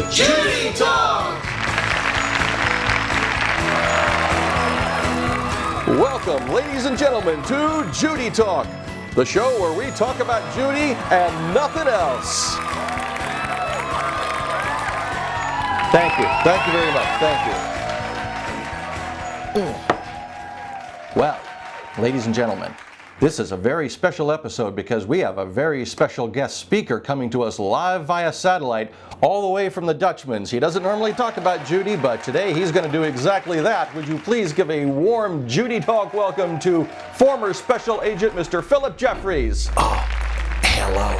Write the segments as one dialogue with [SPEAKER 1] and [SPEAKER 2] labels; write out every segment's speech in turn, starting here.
[SPEAKER 1] Judy Talk!
[SPEAKER 2] Welcome, ladies and gentlemen, to Judy Talk, the show where we talk about Judy and nothing else. Thank you. Thank you very much. Thank you. Well, ladies and gentlemen, this is a very special episode because we have a very special guest speaker coming to us live via satellite all the way from the Dutchman's. He doesn't normally talk about Judy, but today he's going to do exactly that. Would you please give a warm Judy Talk welcome to former Special Agent Mr. Philip Jeffries.
[SPEAKER 1] Oh, hello.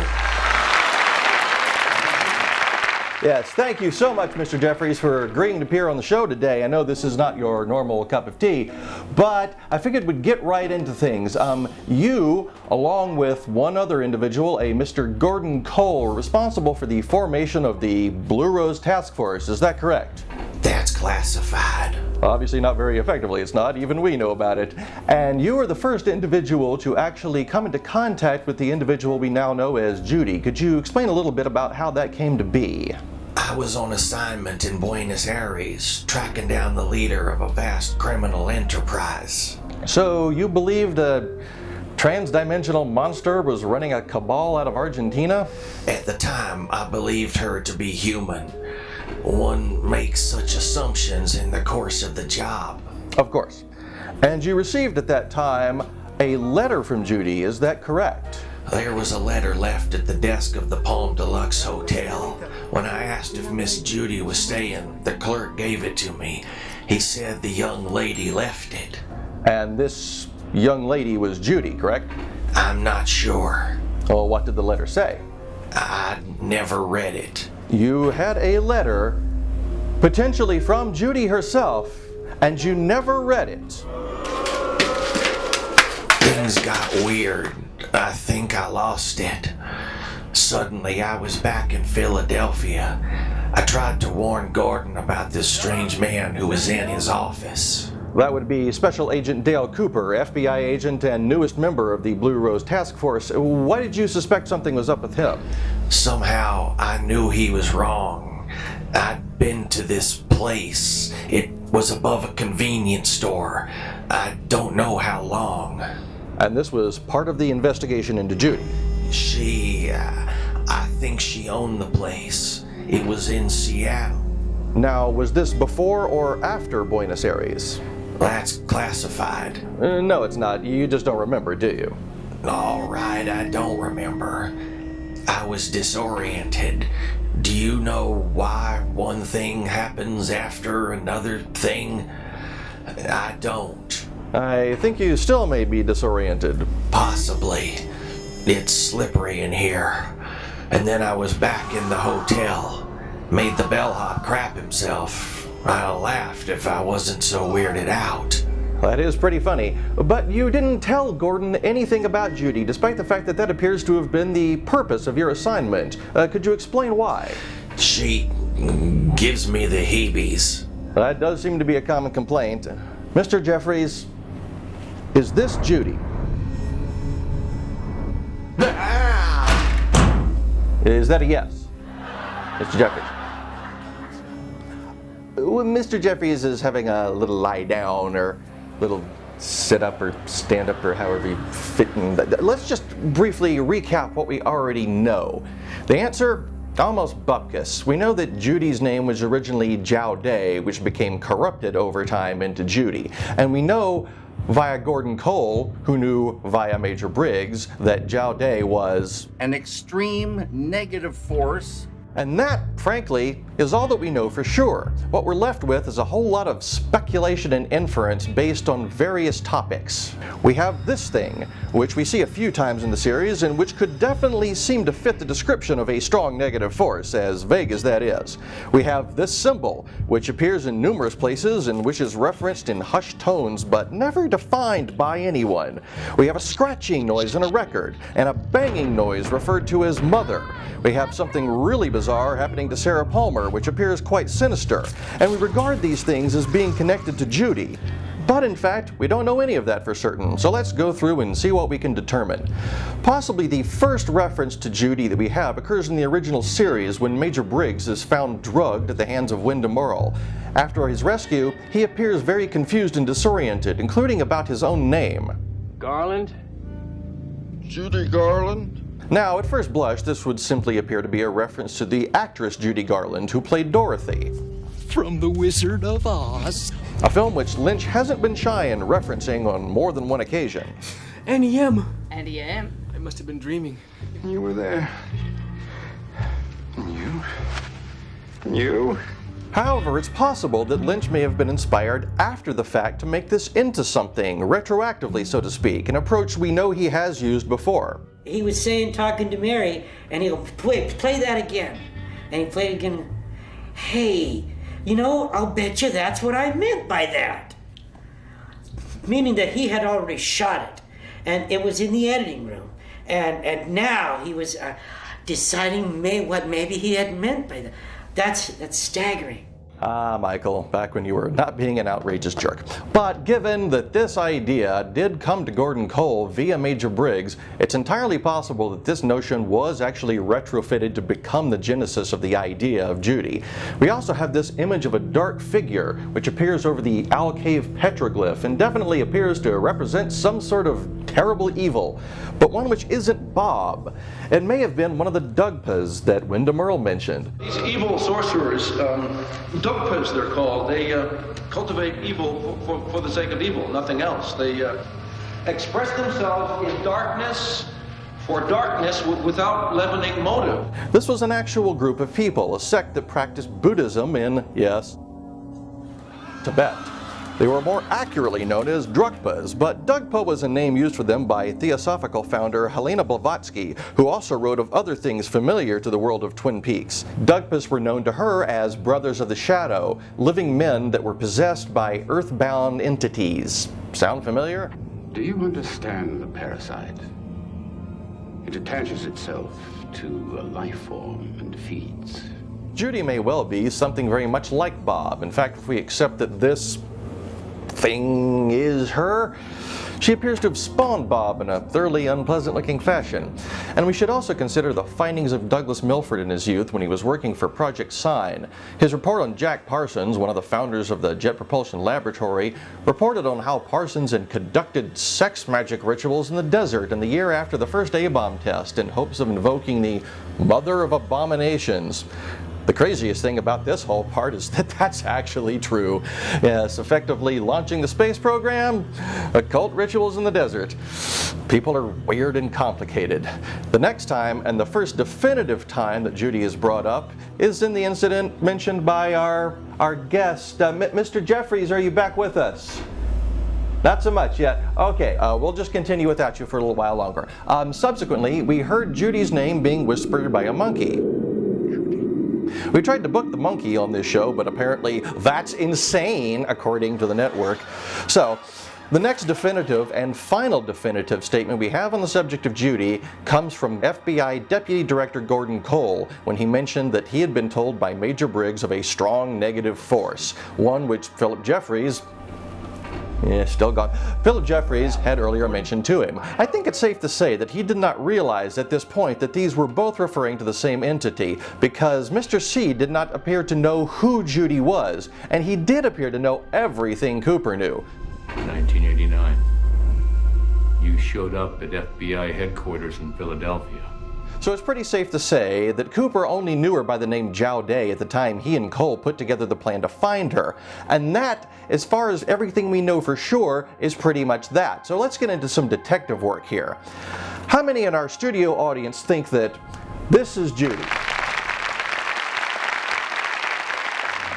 [SPEAKER 2] Yes, thank you so much, Mr. Jeffries, for agreeing to appear on the show today. I know this is not your normal cup of tea, but I figured we'd get right into things. You, along with one other individual, a Mr. Gordon Cole, are responsible for the formation of the Blue Rose Task Force. Is that correct?
[SPEAKER 1] That's classified.
[SPEAKER 2] Obviously not very effectively, it's not. Even we know about it. And you are the first individual to actually come into contact with the individual we now know as Judy. Could you explain a little bit about how that came to be?
[SPEAKER 1] I was on assignment in Buenos Aires, tracking down the leader of a vast criminal enterprise.
[SPEAKER 2] So you believed a trans-dimensional monster was running a cabal out of Argentina?
[SPEAKER 1] At the time, I believed her to be human. One makes such assumptions in the course of the job.
[SPEAKER 2] Of course. And you received at that time a letter from Judy, is that correct?
[SPEAKER 1] There was a letter left at the desk of the Palm Deluxe Hotel. When I asked if Miss Judy was staying, the clerk gave it to me. He said the young lady left it.
[SPEAKER 2] And this young lady was Judy, correct?
[SPEAKER 1] I'm not sure.
[SPEAKER 2] Well, what did the letter say?
[SPEAKER 1] I never read it.
[SPEAKER 2] You had a letter, potentially from Judy herself, and you never read it.
[SPEAKER 1] Things got weird. I think I lost it. Suddenly, I was back in Philadelphia. I tried to warn Gordon about this strange man who was in his office.
[SPEAKER 2] That would be Special Agent Dale Cooper, FBI agent and newest member of the Blue Rose Task Force. Why did you suspect something was up with him?
[SPEAKER 1] Somehow, I knew he was wrong. I'd been to this place. It was above a convenience store. I don't know how long.
[SPEAKER 2] And this was part of the investigation into Judy.
[SPEAKER 1] I think she owned the place. It was in Seattle.
[SPEAKER 2] Now, was this before or after Buenos Aires?
[SPEAKER 1] That's classified.
[SPEAKER 2] No, it's not. You just don't remember, do you?
[SPEAKER 1] All right, I don't remember. I was disoriented. Do you know why one thing happens after another thing? I don't.
[SPEAKER 2] I think you still may be disoriented.
[SPEAKER 1] Possibly. It's slippery in here. And then I was back in the hotel. Made the bellhop crap himself. I'd have laughed if I wasn't so weirded out.
[SPEAKER 2] That is pretty funny. But you didn't tell Gordon anything about Judy, despite the fact that that appears to have been the purpose of your assignment. Could you explain why?
[SPEAKER 1] She gives me the heebies.
[SPEAKER 2] That does seem to be a common complaint. Mr. Jeffries, is this Judy? Is that a yes? Mr. Jeffries. Mr. Jeffries is having a little lie down or little sit up or stand up or however you fit in. Let's just briefly recap what we already know. The answer, almost bupkis. We know that Judy's name was originally Jiao Day, which became corrupted over time into Judy. And we know via Gordon Cole, who knew via Major Briggs, that Jiao Day was
[SPEAKER 3] an extreme negative force.
[SPEAKER 2] And that, frankly, is all that we know for sure. What we're left with is a whole lot of speculation and inference based on various topics. We have this thing, which we see a few times in the series, and which could definitely seem to fit the description of a strong negative force, as vague as that is. We have this symbol, which appears in numerous places and which is referenced in hushed tones, but never defined by anyone. We have a scratching noise in a record, and a banging noise referred to as mother. We have something really bizarre happening to Sarah Palmer, which appears quite sinister, and we regard these things as being connected to Judy. But in fact, we don't know any of that for certain, so let's go through and see what we can determine. Possibly the first reference to Judy that we have occurs in the original series when Major Briggs is found drugged at the hands of Wyndham Earle. After his rescue, he appears very confused and disoriented, including about his own name.
[SPEAKER 4] Garland?
[SPEAKER 5] Judy Garland?
[SPEAKER 2] Now, at first blush, this would simply appear to be a reference to the actress Judy Garland, who played Dorothy.
[SPEAKER 6] From The Wizard of Oz.
[SPEAKER 2] A film which Lynch hasn't been shy in referencing on more than one occasion.
[SPEAKER 4] Annie M.
[SPEAKER 7] Annie M.
[SPEAKER 4] I must have been dreaming.
[SPEAKER 5] You were there. You?
[SPEAKER 2] However, it's possible that Lynch may have been inspired after the fact to make this into something, retroactively so to speak, an approach we know he has used before.
[SPEAKER 8] He was saying, talking to Mary, and he'll play that again. And he played again. Hey, you know, I'll bet you that's what I meant by that. Meaning that he had already shot it, and it was in the editing room. And now he was deciding what maybe he had meant by that. That's staggering.
[SPEAKER 2] Ah, Michael, back when you were not being an outrageous jerk. But given that this idea did come to Gordon Cole via Major Briggs, it's entirely possible that this notion was actually retrofitted to become the genesis of the idea of Judy. We also have this image of a dark figure which appears over the Owl Cave petroglyph and definitely appears to represent some sort of terrible evil, but one which isn't Bob. It may have been one of the Dugpas that Wyndham Earle mentioned.
[SPEAKER 9] These evil sorcerers, Dugpas they're called, they cultivate evil for the sake of evil, nothing else. They express themselves in darkness for darkness without leavening motive.
[SPEAKER 2] This was an actual group of people, a sect that practiced Buddhism in, yes, Tibet. They were more accurately known as Drukpas, but Dugpa was a name used for them by Theosophical founder Helena Blavatsky, who also wrote of other things familiar to the world of Twin Peaks. Dugpas were known to her as Brothers of the Shadow, living men that were possessed by earthbound entities. Sound familiar?
[SPEAKER 10] Do you understand the parasite? It attaches itself to a life form and feeds.
[SPEAKER 2] Judy may well be something very much like Bob. In fact, if we accept that this thing is her, she appears to have spawned Bob in a thoroughly unpleasant looking fashion. And we should also consider the findings of Douglas Milford in his youth when he was working for Project Sign. His report on Jack Parsons, one of the founders of the Jet Propulsion Laboratory, reported on how Parsons had conducted sex magic rituals in the desert in the year after the first A-bomb test in hopes of invoking the Mother of Abominations. The craziest thing about this whole part is that that's actually true. Yes, effectively launching the space program, occult rituals in the desert. People are weird and complicated. The next time, and the first definitive time that Judy is brought up, is in the incident mentioned by our guest. Mr. Jeffries, are you back with us? Not so much yet. Okay, we'll just continue without you for a little while longer. Subsequently, we heard Judy's name being whispered by a monkey. We tried to book the monkey on this show, but apparently that's insane, according to the network. So, the next definitive and final definitive statement we have on the subject of Judy comes from FBI Deputy Director Gordon Cole when he mentioned that he had been told by Major Briggs of a strong negative force, one which Philip Jeffries, still gone. Philip Jeffries had earlier mentioned to him. I think it's safe to say that he did not realize at this point that these were both referring to the same entity, because Mr. C did not appear to know who Judy was, and he did appear to know everything Cooper knew.
[SPEAKER 11] 1989. You showed up at FBI headquarters in Philadelphia.
[SPEAKER 2] So it's pretty safe to say that Cooper only knew her by the name Zhao Day at the time he and Cole put together the plan to find her. And that, as far as everything we know for sure, is pretty much that. So let's get into some detective work here. How many in our studio audience think that this is Judy?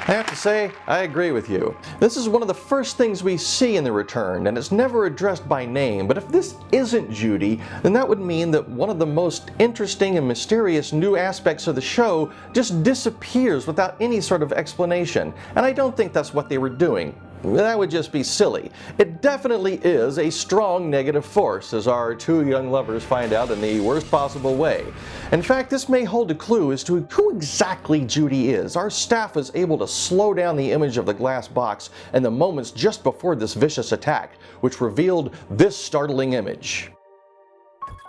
[SPEAKER 2] I have to say, I agree with you. This is one of the first things we see in The Return, and it's never addressed by name, but if this isn't Judy, then that would mean that one of the most interesting and mysterious new aspects of the show just disappears without any sort of explanation, and I don't think that's what they were doing. That would just be silly. It definitely is a strong negative force, as our two young lovers find out in the worst possible way. In fact, this may hold a clue as to who exactly Judy is. Our staff was able to slow down the image of the glass box in the moments just before this vicious attack, which revealed this startling image.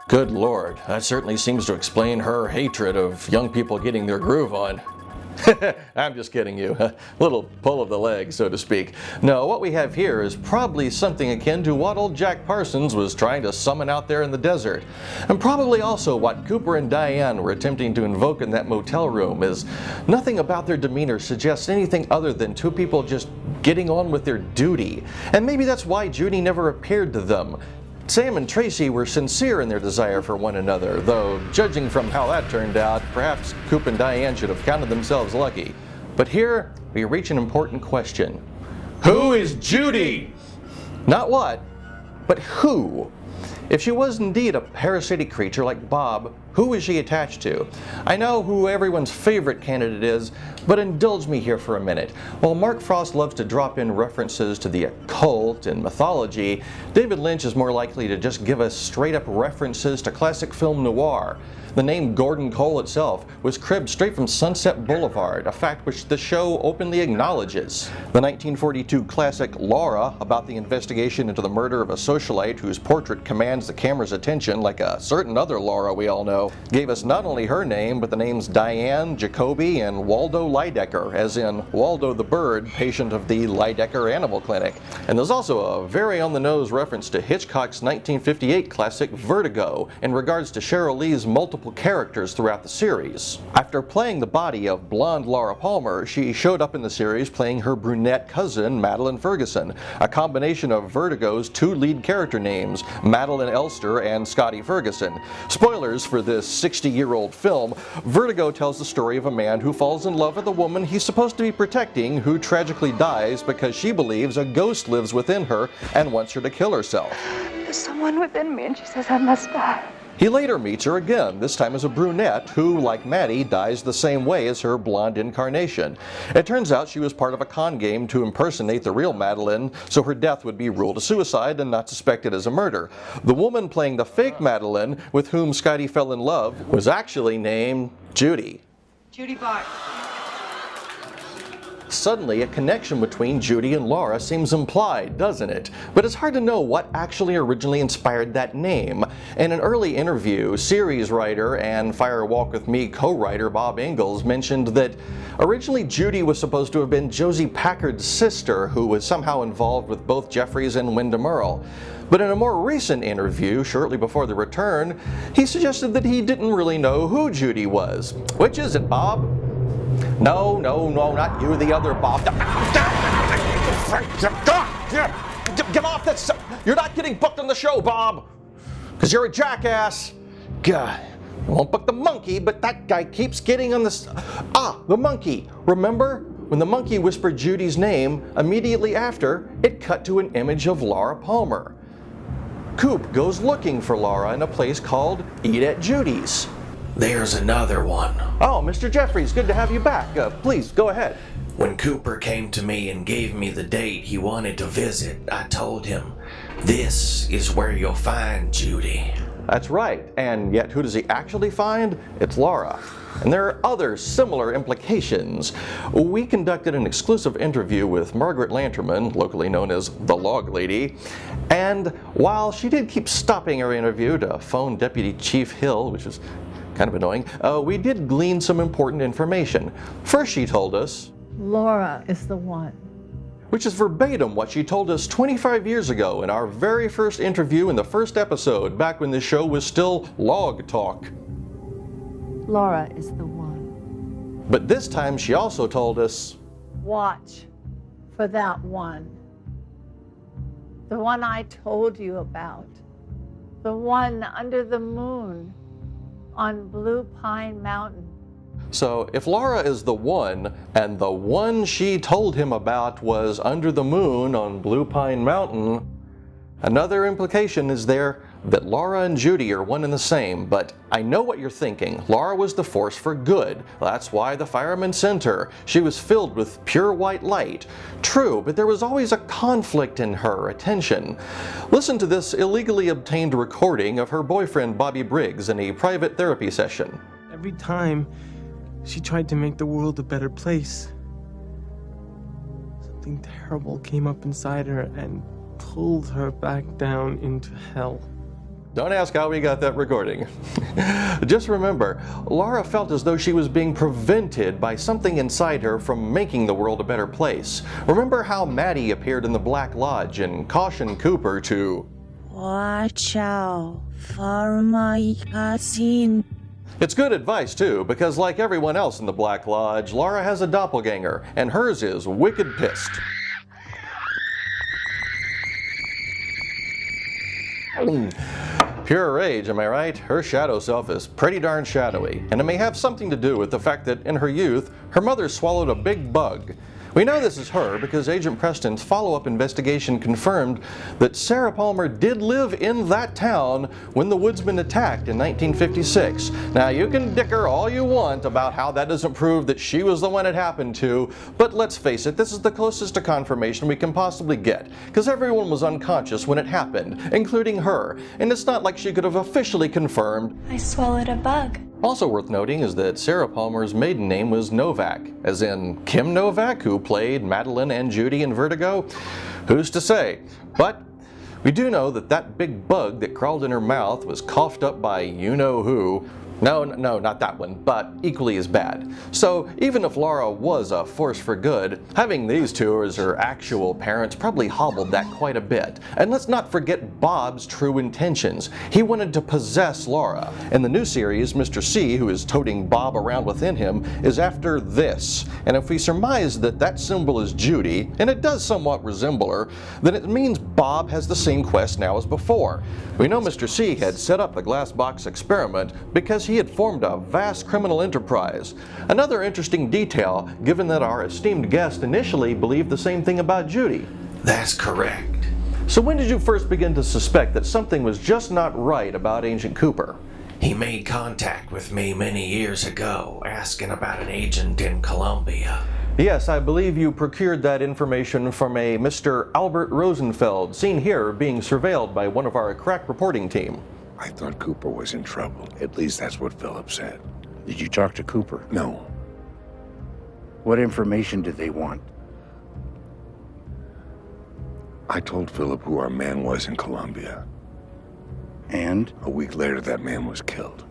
[SPEAKER 2] Good Lord, that certainly seems to explain her hatred of young people getting their groove on. I'm just kidding you. A little pull of the leg, so to speak. No, what we have here is probably something akin to what old Jack Parsons was trying to summon out there in the desert. And probably also what Cooper and Diane were attempting to invoke in that motel room, as nothing about their demeanor suggests anything other than two people just getting on with their duty. And maybe that's why Judy never appeared to them. Sam and Tracy were sincere in their desire for one another, though judging from how that turned out, perhaps Coop and Diane should have counted themselves lucky. But here, we reach an important question. Who is Judy? Not what, but who? If she was indeed a parasitic creature like Bob, who is she attached to? I know who everyone's favorite candidate is, but indulge me here for a minute. While Mark Frost loves to drop in references to the occult and mythology, David Lynch is more likely to just give us straight-up references to classic film noir. The name Gordon Cole itself was cribbed straight from Sunset Boulevard, a fact which the show openly acknowledges. The 1942 classic Laura, about the investigation into the murder of a socialite whose portrait commands the camera's attention like a certain other Laura we all know, gave us not only her name, but the names Diane, Jacoby, and Waldo Lydecker, as in Waldo the bird, patient of the Lydecker Animal Clinic. And there's also a very on-the-nose reference to Hitchcock's 1958 classic Vertigo in regards to Cheryl Lee's multiple characters throughout the series. After playing the body of blonde Laura Palmer, she showed up in the series playing her brunette cousin, Madeline Ferguson, a combination of Vertigo's two lead character names, Madeline Elster and Scotty Ferguson. Spoilers for this 60-year-old film, Vertigo tells the story of a man who falls in love with a woman he's supposed to be protecting who tragically dies because she believes a ghost lives within her and wants her to kill herself.
[SPEAKER 7] There's someone within me and she says I must die.
[SPEAKER 2] He later meets her again, this time as a brunette who, like Maddie, dies the same way as her blonde incarnation. It turns out she was part of a con game to impersonate the real Madeline, so her death would be ruled a suicide and not suspected as a murder. The woman playing the fake Madeline, with whom Scotty fell in love, was actually named Judy.
[SPEAKER 7] Judy Bart.
[SPEAKER 2] Suddenly, a connection between Judy and Laura seems implied, doesn't it? But it's hard to know what actually originally inspired that name. In an early interview, series writer and Fire Walk With Me co-writer Bob Ingalls mentioned that originally Judy was supposed to have been Josie Packard's sister, who was somehow involved with both Jeffries and Wyndham Earle. But in a more recent interview, shortly before the return, he suggested that he didn't really know who Judy was. Which is it, Bob? No, not you, the other Bob. Get off this! You're not getting booked on the show, Bob! Because you're a jackass! God, I won't book the monkey, but that guy keeps getting on this. The monkey! Remember? When the monkey whispered Judy's name, immediately after, it cut to an image of Laura Palmer. Coop goes looking for Laura in a place called Eat at Judy's.
[SPEAKER 1] There's another one.
[SPEAKER 2] Oh, Mr. Jeffries, good to have you back. Please, go ahead.
[SPEAKER 1] When Cooper came to me and gave me the date he wanted to visit, I told him, "This is where you'll find Judy."
[SPEAKER 2] That's right, and yet who does he actually find? It's Laura. And there are other similar implications. We conducted an exclusive interview with Margaret Lanterman, locally known as the Log Lady, and while she did keep stopping her interview to phone Deputy Chief Hill, which was kind of annoying, we did glean some important information. First, she told us,
[SPEAKER 7] Laura is the one.
[SPEAKER 2] Which is verbatim what she told us 25 years ago in our very first interview in the first episode, back when the show was still Log Talk.
[SPEAKER 7] Laura is the one.
[SPEAKER 2] But this time she also told us,
[SPEAKER 7] watch for that one. The one I told you about. The one under the moon on Blue Pine Mountain.
[SPEAKER 2] So if Laura is the one, and the one she told him about was under the moon on Blue Pine Mountain, another implication is there that Laura and Judy are one and the same, but I know what you're thinking. Laura was the force for good. That's why the firemen sent her. She was filled with pure white light. True, but there was always a conflict in her, a tension. Listen to this illegally obtained recording of her boyfriend Bobby Briggs in a private therapy session.
[SPEAKER 4] Every time she tried to make the world a better place, something terrible came up inside her and pulled her back down into hell.
[SPEAKER 2] Don't ask how we got that recording. Just remember, Laura felt as though she was being prevented by something inside her from making the world a better place. Remember how Maddie appeared in the Black Lodge and cautioned Cooper to
[SPEAKER 12] watch out for my cousin.
[SPEAKER 2] It's good advice too, because like everyone else in the Black Lodge, Laura has a doppelganger, and hers is wicked pissed. Pure rage, am I right? Her shadow self is pretty darn shadowy, and it may have something to do with the fact that in her youth, her mother swallowed a big bug. We know this is her because Agent Preston's follow-up investigation confirmed that Sarah Palmer did live in that town when the woodsman attacked in 1956. Now you can dicker all you want about how that doesn't prove that she was the one it happened to, but let's face it, this is the closest to confirmation we can possibly get, because everyone was unconscious when it happened, including her, and it's not like she could have officially confirmed.
[SPEAKER 13] I swallowed a bug.
[SPEAKER 2] Also worth noting is that Sarah Palmer's maiden name was Novak, as in Kim Novak, who played Madeline and Judy in Vertigo. Who's to say? But we do know that that big bug that crawled in her mouth was coughed up by you-know-who. No, not that one, but equally as bad. So even if Laura was a force for good, having these two as her actual parents probably hobbled that quite a bit. And let's not forget Bob's true intentions. He wanted to possess Laura. In the new series, Mr. C, who is toting Bob around within him, is after this. And if we surmise that that symbol is Judy, and it does somewhat resemble her, then it means Bob has the same quest now as before. We know Mr. C had set up the glass box experiment because he had formed a vast criminal enterprise. Another interesting detail, given that our esteemed guest initially believed the same thing about Judy.
[SPEAKER 1] That's correct.
[SPEAKER 2] So when did you first begin to suspect that something was just not right about Agent Cooper?
[SPEAKER 1] He made contact with me many years ago, asking about an agent in Colombia.
[SPEAKER 2] Yes, I believe you procured that information from a Mr. Albert Rosenfeld, seen here being surveilled by one of our crack reporting team.
[SPEAKER 14] I thought Cooper was in trouble. At least that's what Philip said.
[SPEAKER 3] Did you talk to Cooper?
[SPEAKER 14] No.
[SPEAKER 3] What information did they want?
[SPEAKER 14] I told Philip who our man was in Colombia.
[SPEAKER 3] And?
[SPEAKER 14] A week later, that man was killed.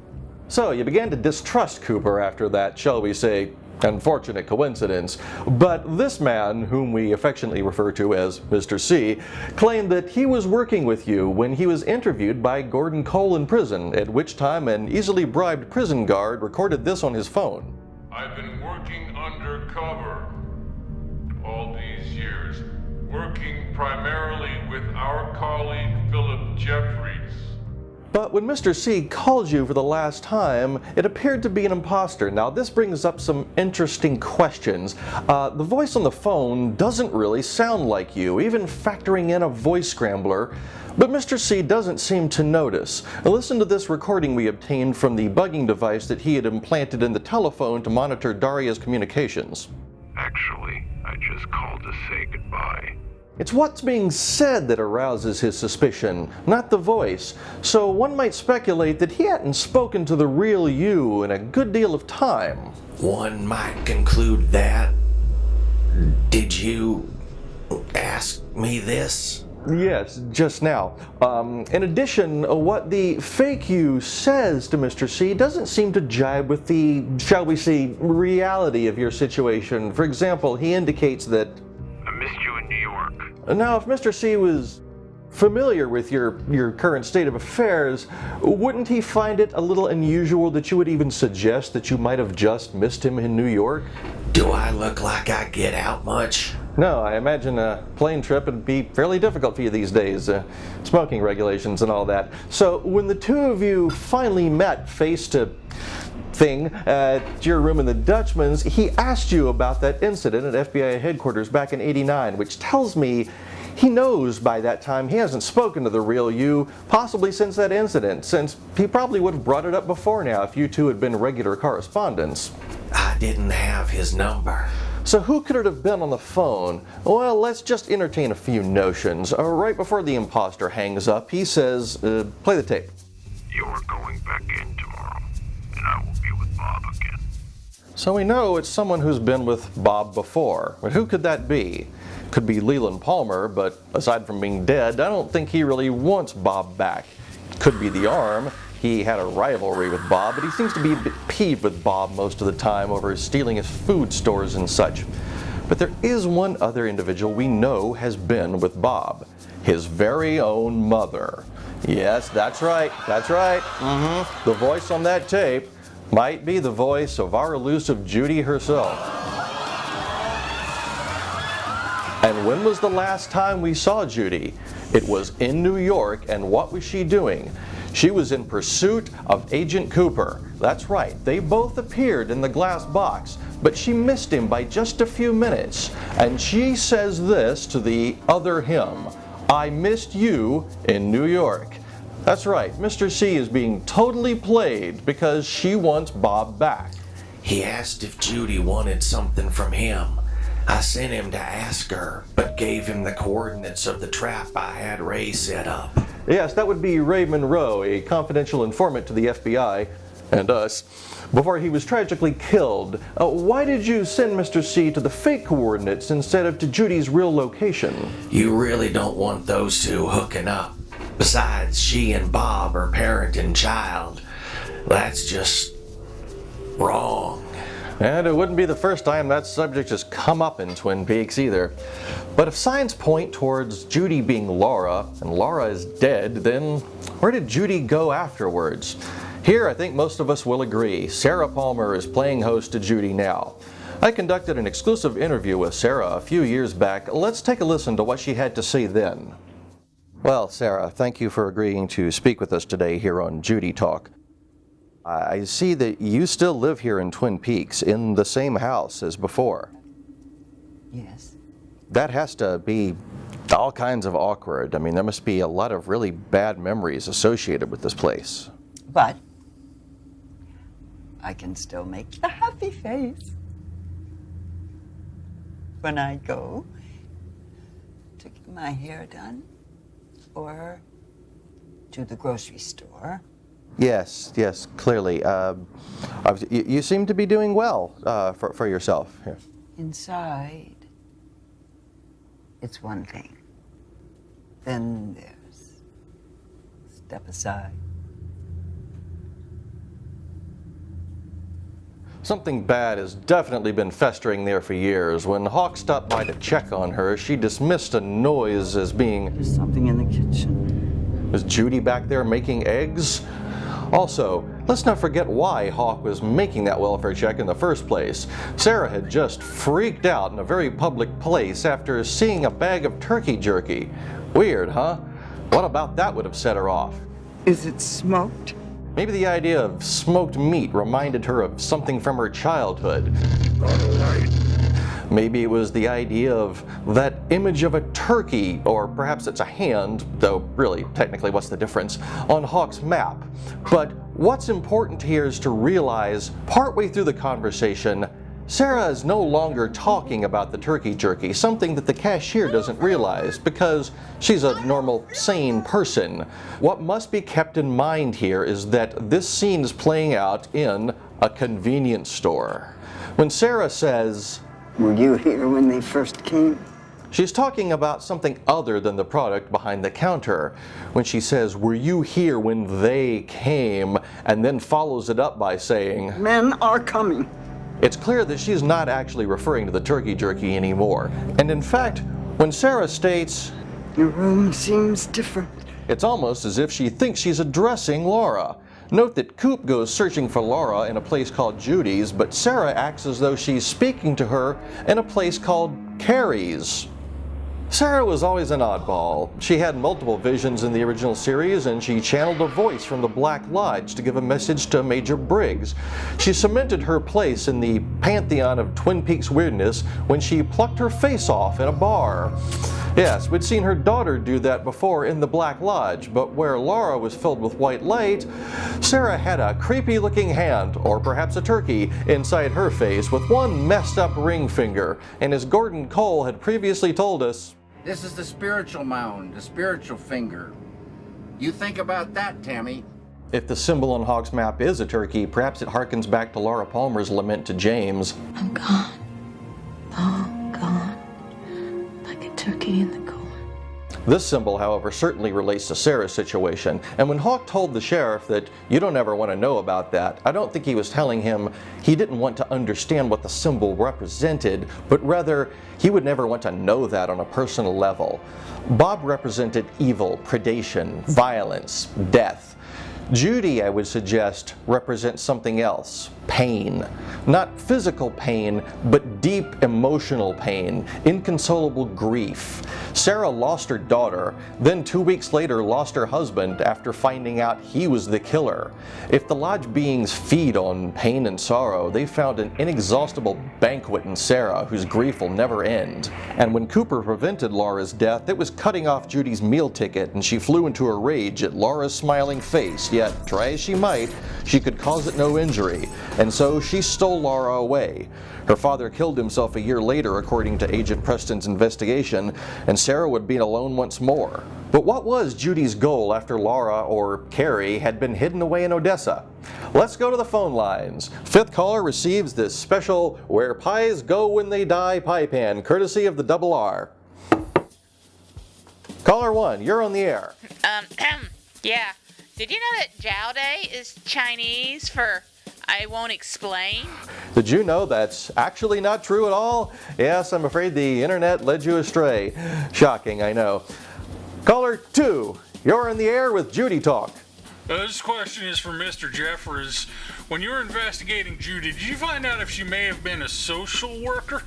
[SPEAKER 2] So you began to distrust Cooper after that, shall we say, unfortunate coincidence. But this man, whom we affectionately refer to as Mr. C, claimed that he was working with you when he was interviewed by Gordon Cole in prison, at which time an easily bribed prison guard recorded this on his phone.
[SPEAKER 15] I've been working undercover all these years, working primarily with our colleague Philip Jeffries.
[SPEAKER 2] But when Mr. C called you for the last time, it appeared to be an imposter. Now this brings up some interesting questions. The voice on the phone doesn't really sound like you, even factoring in a voice scrambler. But Mr. C doesn't seem to notice. Listen to this recording we obtained from the bugging device that he had implanted in the telephone to monitor Daria's communications.
[SPEAKER 16] Actually, I just called to say goodbye.
[SPEAKER 2] It's what's being said that arouses his suspicion, not the voice. So one might speculate that he hadn't spoken to the real you in a good deal of time.
[SPEAKER 1] One might conclude that. Did you ask me this?
[SPEAKER 2] Yes, just now. In addition, what the fake you says to Mr. C doesn't seem to jibe with the, shall we say, reality of your situation. For example, he indicates that
[SPEAKER 16] I missed you in New York.
[SPEAKER 2] Now, if Mr. C was familiar with your current state of affairs, wouldn't he find it a little unusual that you would even suggest that you might have just missed him in New York?
[SPEAKER 1] Do I look like I get out much?
[SPEAKER 2] No, I imagine a plane trip would be fairly difficult for you these days, smoking regulations and all that. So when the two of you finally met face to thing at your room in the Dutchman's, he asked you about that incident at FBI headquarters back in '89, which tells me He knows by that time he hasn't spoken to the real you, possibly since that incident, since he probably would have brought it up before now if you two had been regular correspondents.
[SPEAKER 1] I didn't have his number.
[SPEAKER 2] So who could it have been on the phone? Well, let's just entertain a few notions. Right before the imposter hangs up, he says, play the tape.
[SPEAKER 16] You're going back in tomorrow, and I will be with Bob again.
[SPEAKER 2] So we know it's someone who's been with Bob before. But who could that be? Could be Leland Palmer, but aside from being dead, I don't think he really wants Bob back. Could be the Arm. He had a rivalry with Bob, but he seems to be a bit peeved with Bob most of the time over stealing his food stores and such. But there is one other individual we know has been with Bob. His very own mother. Yes, that's right, that's right. The voice on that tape might be the voice of our elusive Judy herself. And when was the last time we saw Judy? It was in New York, and what was she doing? She was in pursuit of Agent Cooper. That's right, they both appeared in the glass box, but she missed him by just a few minutes. And she says this to the other him: I missed you in New York. That's right, Mr. C is being totally played because she wants Bob back.
[SPEAKER 1] He asked if Judy wanted something from him. I sent him to ask her, but gave him the coordinates of the trap I had Ray set up.
[SPEAKER 2] Yes, that would be Ray Monroe, a confidential informant to the FBI and us, before he was tragically killed. Why did you send Mr. C to the fake coordinates instead of to Judy's real location?
[SPEAKER 1] You really don't want those two hooking up. Besides, she and Bob are parent and child. That's just wrong.
[SPEAKER 2] And it wouldn't be the first time that subject has come up in Twin Peaks either. But if signs point towards Judy being Laura, and Laura is dead, then where did Judy go afterwards? Here, I think most of us will agree. Sarah Palmer is playing host to Judy now. I conducted an exclusive interview with Sarah a few years back. Let's take a listen to what she had to say then. Well, Sarah, thank you for agreeing to speak with us today here on Judy Talk. I see that you still live here in Twin Peaks, in the same house as before.
[SPEAKER 13] Yes.
[SPEAKER 2] That has to be all kinds of awkward. I mean, there must be a lot of really bad memories associated with this place.
[SPEAKER 13] But I can still make the happy face when I go to get my hair done or to the grocery store.
[SPEAKER 2] Yes, yes, clearly. You seem to be doing well for yourself. Here.
[SPEAKER 13] Inside, it's one thing. Then there's step aside.
[SPEAKER 2] Something bad has definitely been festering there for years. When Hawk stopped by to check on her, she dismissed a noise as being...
[SPEAKER 13] There's something in the kitchen.
[SPEAKER 2] Is Judy back there making eggs? Also, let's not forget why Hawk was making that welfare check in the first place. Sarah had just freaked out in a very public place after seeing a bag of turkey jerky. Weird, huh? What about that would have set her off?
[SPEAKER 13] Is it smoked?
[SPEAKER 2] Maybe the idea of smoked meat reminded her of something from her childhood. Maybe it was the idea of that image of a turkey, or perhaps it's a hand, though really, technically, what's the difference, on Hawk's map. But what's important here is to realize, partway through the conversation, Sarah is no longer talking about the turkey jerky, something that the cashier doesn't realize, because she's a normal, sane person. What must be kept in mind here is that this scene is playing out in a convenience store. When Sarah says,
[SPEAKER 13] "Were you here when they first came?"
[SPEAKER 2] she's talking about something other than the product behind the counter. When she says, "Were you here when they came?" and then follows it up by saying,
[SPEAKER 13] "Men are coming,"
[SPEAKER 2] it's clear that she's not actually referring to the turkey jerky anymore. And in fact, when Sarah states,
[SPEAKER 13] "Your room seems different,"
[SPEAKER 2] it's almost as if she thinks she's addressing Laura. Note that Coop goes searching for Laura in a place called Judy's, but Sarah acts as though she's speaking to her in a place called Carrie's. Sarah was always an oddball. She had multiple visions in the original series, and she channeled a voice from the Black Lodge to give a message to Major Briggs. She cemented her place in the pantheon of Twin Peaks weirdness when she plucked her face off in a bar. Yes, we'd seen her daughter do that before in the Black Lodge, but where Laura was filled with white light, Sarah had a creepy-looking hand, or perhaps a turkey, inside her face with one messed-up ring finger. And as Gordon Cole had previously told us,
[SPEAKER 17] this is the spiritual mound, the spiritual finger. You think about that, Tammy.
[SPEAKER 2] if the symbol on Hog's map is a turkey, perhaps it harkens back to Laura Palmer's lament to James.
[SPEAKER 18] I'm gone. All gone. Like a turkey in the corn.
[SPEAKER 2] This symbol, however, certainly relates to Sarah's situation, and when Hawk told the sheriff that you don't ever want to know about that, I don't think he was telling him he didn't want to understand what the symbol represented, but rather he would never want to know that on a personal level. Bob represented evil, predation, violence, death. Judy, I would suggest, represents something else, pain. Not physical pain, but deep emotional pain, inconsolable grief. Sarah lost her daughter, then 2 weeks later lost her husband after finding out he was the killer. If the Lodge beings feed on pain and sorrow, they found an inexhaustible banquet in Sarah whose grief will never end. And when Cooper prevented Laura's death, it was cutting off Judy's meal ticket, and she flew into a rage at Laura's smiling face, yet, try as she might, she could cause it no injury, and so she stole Laura away. Her father killed himself a year later, according to Agent Preston's investigation, and Sarah would be alone once more. But what was Judy's goal after Laura, or Carrie, had been hidden away in Odessa? Let's go to the phone lines. Fifth caller receives this special Where Pies Go When They Die pie pan, courtesy of the Double R. Caller 1, you're on the air.
[SPEAKER 19] Yeah. Did you know that Jiao Day is Chinese for I won't explain?
[SPEAKER 2] Did you know that's actually not true at all? Yes, I'm afraid the internet led you astray. Shocking, I know. Caller 2, you're in the air with Judy Talk.
[SPEAKER 20] This question is for Mr. Jeffries. When you were investigating Judy, did you find out if she may have been a social worker?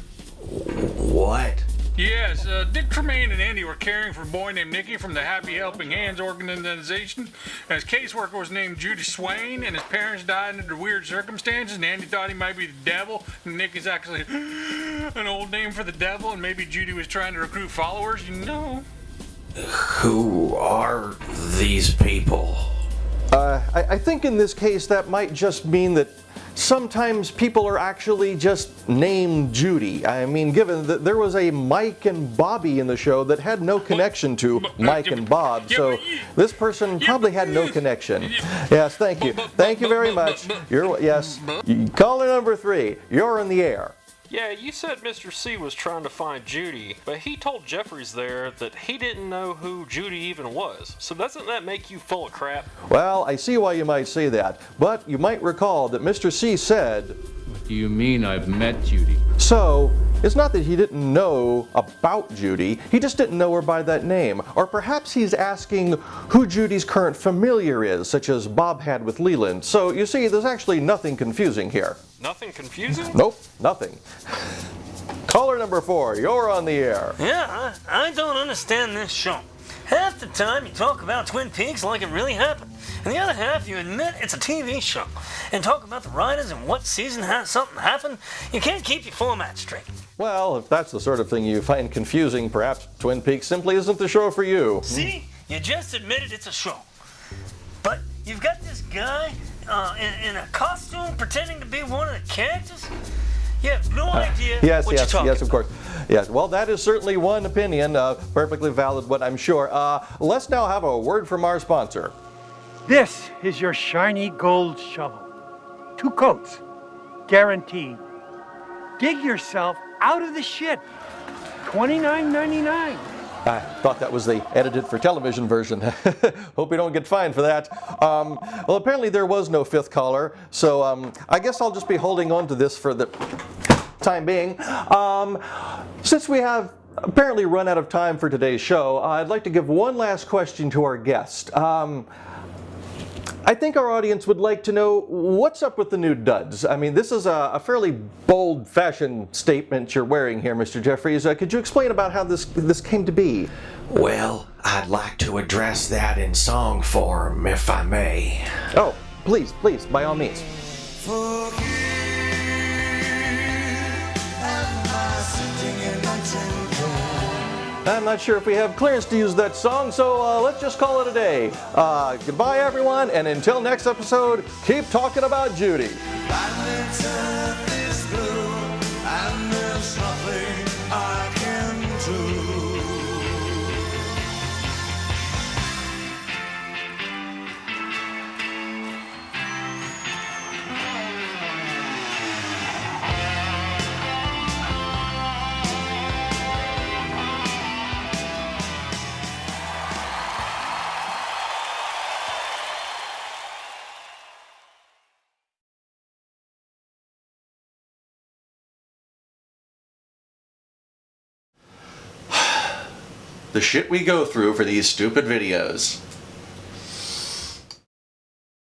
[SPEAKER 1] What?
[SPEAKER 20] Yes, Dick Tremaine and Andy were caring for a boy named Nicky from the Happy Helping Hands organization. And his caseworker was named Judy Swain, and his parents died under weird circumstances, and Andy thought he might be the devil, and Nicky's actually an old name for the devil, and maybe Judy was trying to recruit followers, you know?
[SPEAKER 1] Who are these people?
[SPEAKER 2] I think in this case that might just mean that sometimes people are actually just named Judy. I mean, given that there was a Mike and Bobby in the show that had no connection to Mike and Bob, so this person probably had no connection. Yes, thank you. Thank you very much. Yes. Caller number 3, you're in the air.
[SPEAKER 21] Yeah, you said Mr. C was trying to find Judy, but he told Jeffries there that he didn't know who Judy even was. So doesn't that make you full of crap?
[SPEAKER 2] Well, I see why you might say that, but you might recall that Mr. C said,
[SPEAKER 11] What do you mean I've met Judy?
[SPEAKER 2] So, it's not that he didn't know about Judy, he just didn't know her by that name. Or perhaps he's asking who Judy's current familiar is, such as Bob had with Leland. So, you see, there's actually nothing confusing here.
[SPEAKER 21] Nothing confusing?
[SPEAKER 2] Nope, nothing. Caller number 4, you're on the air.
[SPEAKER 22] Yeah, I don't understand this show. Half the time you talk about Twin Peaks like it really happened, and the other half you admit it's a TV show, and talk about the writers and what season something happened. You can't keep your format straight.
[SPEAKER 2] Well, if that's the sort of thing you find confusing, perhaps Twin Peaks simply isn't the show for you.
[SPEAKER 22] See? You just admitted it's a show. But you've got this guy in a costume pretending to be one of the characters? You have no idea what you're talking about.
[SPEAKER 2] Yes, of course. Yes, well, that is certainly one opinion, perfectly valid one, I'm sure. Let's now have a word from our sponsor.
[SPEAKER 23] This is your shiny gold shovel. 2 coats, guaranteed. Dig yourself out of the shit. $29.99.
[SPEAKER 2] I thought that was the edited for television version. Hope we don't get fined for that. Well, apparently there was no 5th caller, so I guess I'll just be holding on to this for the time being. Since we have apparently run out of time for today's show, I'd like to give one last question to our guest. I think our audience would like to know what's up with the new duds. I mean, this is a fairly bold fashion statement you're wearing here, Mr. Jeffries. Could you explain about how this came to be?
[SPEAKER 1] Well, I'd like to address that in song form, if I may.
[SPEAKER 2] Oh, please, by all means. I'm not sure if we have clearance to use that song, so let's just call it a day. Goodbye, everyone, and until next episode, keep talking about Judy. The shit we go through for these stupid videos.